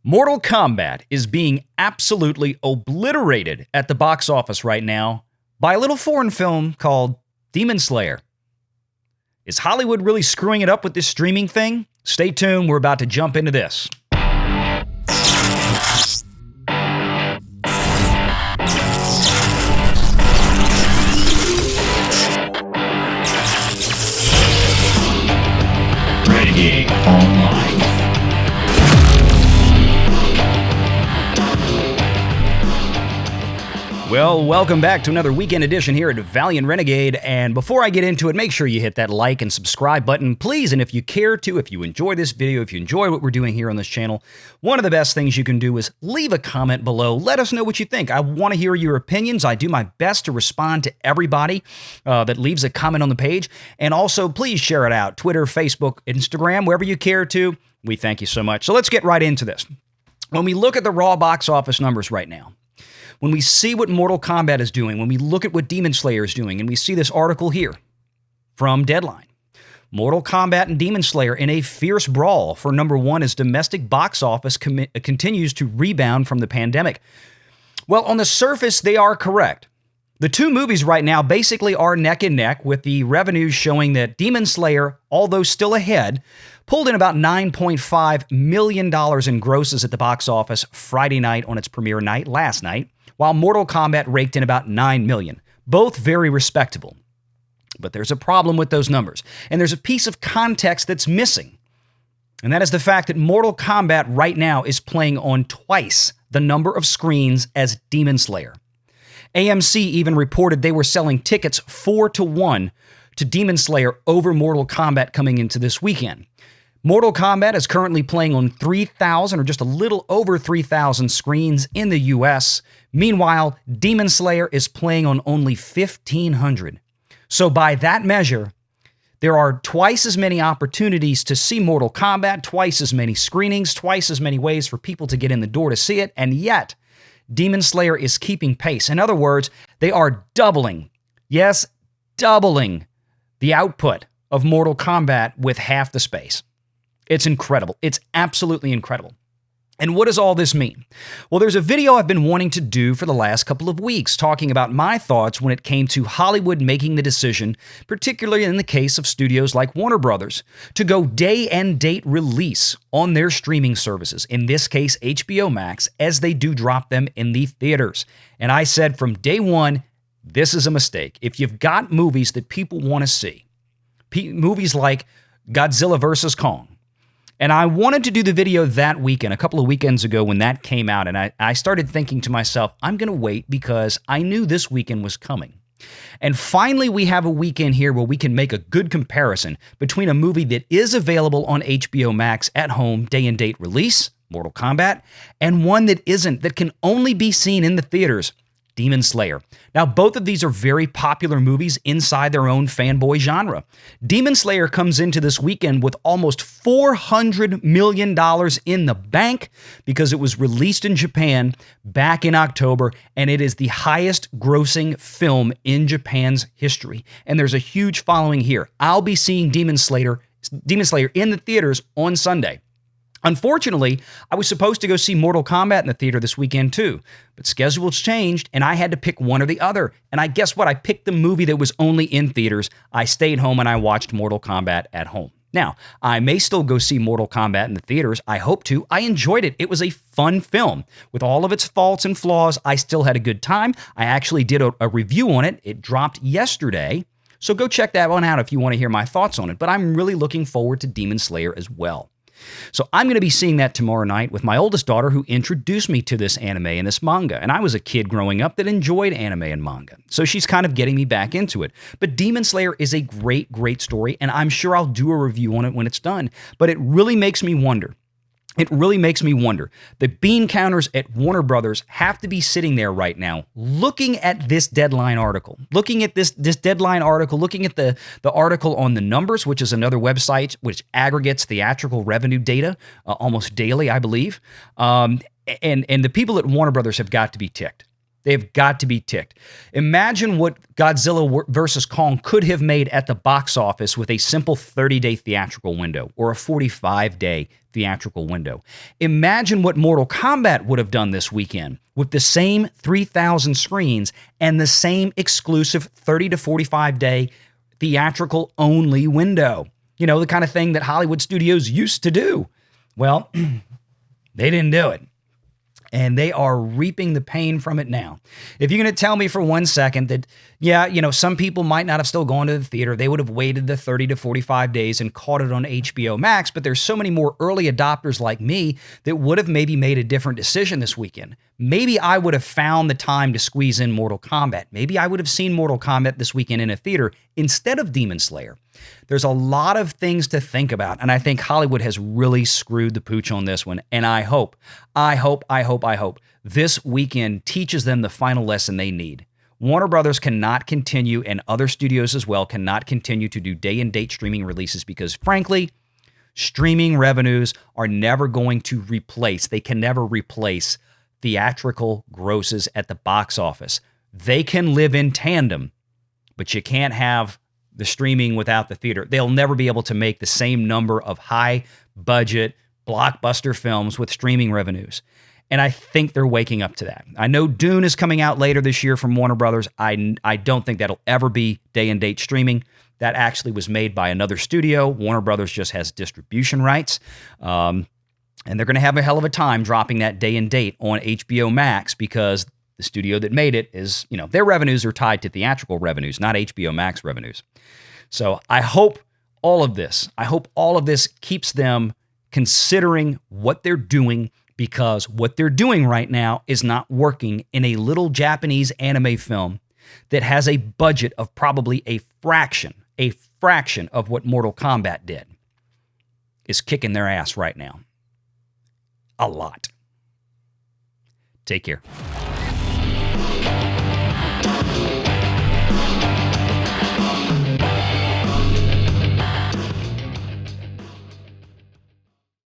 Mortal Kombat is being absolutely obliterated at the box office right now by a little foreign film called Demon Slayer. Is Hollywood really screwing it up with this streaming thing? Stay tuned, we're about to jump into this. Renegade Online. Well, welcome back to another weekend edition here at Valiant Renegade, and before I get into it, make sure you hit that like and subscribe button, please, and if you care to, if you enjoy this video, if you enjoy what we're doing here on this channel, one of the best things you can do is leave a comment below. Let us know what you think. I want to hear your opinions. I do my best to respond to everybody that leaves a comment on the page, and also please share it out, Twitter, Facebook, Instagram, wherever you care to. We thank you so much. So let's get right into this. When we look at the raw box office numbers right now, when we see what Mortal Kombat is doing, when we look at what Demon Slayer is doing, and we see this article here from Deadline, Mortal Kombat and Demon Slayer in a fierce brawl for number one as domestic box office continues to rebound from the pandemic. Well, on the surface, they are correct. The two movies right now basically are neck and neck, with the revenues showing that Demon Slayer, although still ahead, pulled in about $9.5 million in grosses at the box office Friday night on its premiere night, last night, while Mortal Kombat raked in about $9 million. Both very respectable. But there's a problem with those numbers, and there's a piece of context that's missing. And that is the fact that Mortal Kombat right now is playing on twice the number of screens as Demon Slayer. AMC even reported they were selling tickets 4-1 to Demon Slayer over Mortal Kombat coming into this weekend. Mortal Kombat is currently playing on 3,000 or just a little over 3,000 screens in the US. Meanwhile, Demon Slayer is playing on only 1,500. So by that measure, there are twice as many opportunities to see Mortal Kombat, twice as many screenings, twice as many ways for people to get in the door to see it, and yet Demon Slayer is keeping pace. In other words, they are doubling, yes, doubling the output of Mortal Kombat with half the space. It's incredible. It's absolutely incredible. And what does all this mean? Well, there's a video I've been wanting to do for the last couple of weeks talking about my thoughts when it came to Hollywood making the decision, particularly in the case of studios like Warner Brothers, to go day and date release on their streaming services, in this case HBO Max, as they do drop them in the theaters. And I said from day one, this is a mistake. If you've got movies that people want to see, movies like Godzilla vs. Kong, and I wanted to do the video that weekend, a couple of weekends ago when that came out, and I started thinking to myself, I'm going to wait because I knew this weekend was coming. And finally, we have a weekend here where we can make a good comparison between a movie that is available on HBO Max at home, day and date release, Mortal Kombat, and one that isn't, that can only be seen in the theaters, Demon Slayer. Now, both of these are very popular movies inside their own fanboy genre. Demon Slayer comes into this weekend with almost $400 million in the bank because it was released in Japan back in October, and it is the highest grossing film in Japan's history. And there's a huge following here. I'll be seeing Demon Slayer in the theaters on Sunday. Unfortunately, I was supposed to go see Mortal Kombat in the theater this weekend too, but schedules changed and I had to pick one or the other. And I guess what? I picked the movie that was only in theaters. I stayed home and I watched Mortal Kombat at home. Now, I may still go see Mortal Kombat in the theaters. I hope to. I enjoyed it. It was a fun film. With all of its faults and flaws, I still had a good time. I actually did a review on it. It dropped yesterday. So go check that one out if you want to hear my thoughts on it. But I'm really looking forward to Demon Slayer as well. So I'm going to be seeing that tomorrow night with my oldest daughter, who introduced me to this anime and this manga. And I was a kid growing up that enjoyed anime and manga. So she's kind of getting me back into it. But Demon Slayer is a great, great story, and I'm sure I'll do a review on it when it's done. But it really makes me wonder. The bean counters at Warner Brothers have to be sitting there right now looking at this Deadline article, looking at this Deadline article, looking at the article on The Numbers, which is another website which aggregates theatrical revenue data almost daily, I believe. And the people at Warner Brothers have got to be ticked. They've got to be ticked. Imagine what Godzilla vs. Kong could have made at the box office with a simple 30-day theatrical window or a 45-day theatrical window. Imagine what Mortal Kombat would have done this weekend with the same 3,000 screens and the same exclusive 30 to 45-day theatrical only window. You know, the kind of thing that Hollywood studios used to do. Well, they didn't do it. And they are reaping the pain from it now. If you're going to tell me for 1 second that, yeah, you know, some people might not have still gone to the theater, they would have waited the 30 to 45 days and caught it on HBO Max, but there's so many more early adopters like me that would have maybe made a different decision this weekend. Maybe I would have found the time to squeeze in Mortal Kombat. Maybe I would have seen Mortal Kombat this weekend in a theater instead of Demon Slayer. There's a lot of things to think about, and I think Hollywood has really screwed the pooch on this one, and I hope this weekend teaches them the final lesson they need. Warner Brothers cannot continue, and other studios as well, cannot continue to do day-and-date streaming releases because, frankly, streaming revenues are never going to replace, they can never replace theatrical grosses at the box office. They can live in tandem, but you can't have the streaming without the theater. They'll never be able to make the same number of high-budget blockbuster films with streaming revenues. And I think they're waking up to that. I know Dune is coming out later this year from Warner Brothers. I don't think that'll ever be day-and-date streaming. That actually was made by another studio. Warner Brothers just has distribution rights. And they're going to have a hell of a time dropping that day-and-date on HBO Max because the studio that made it is, you know, their revenues are tied to theatrical revenues, not HBO Max revenues. So I hope all of this keeps them considering what they're doing, because what they're doing right now is not working in a little Japanese anime film that has a budget of probably a fraction of what Mortal Kombat did. Is kicking their ass right now. A lot. Take care.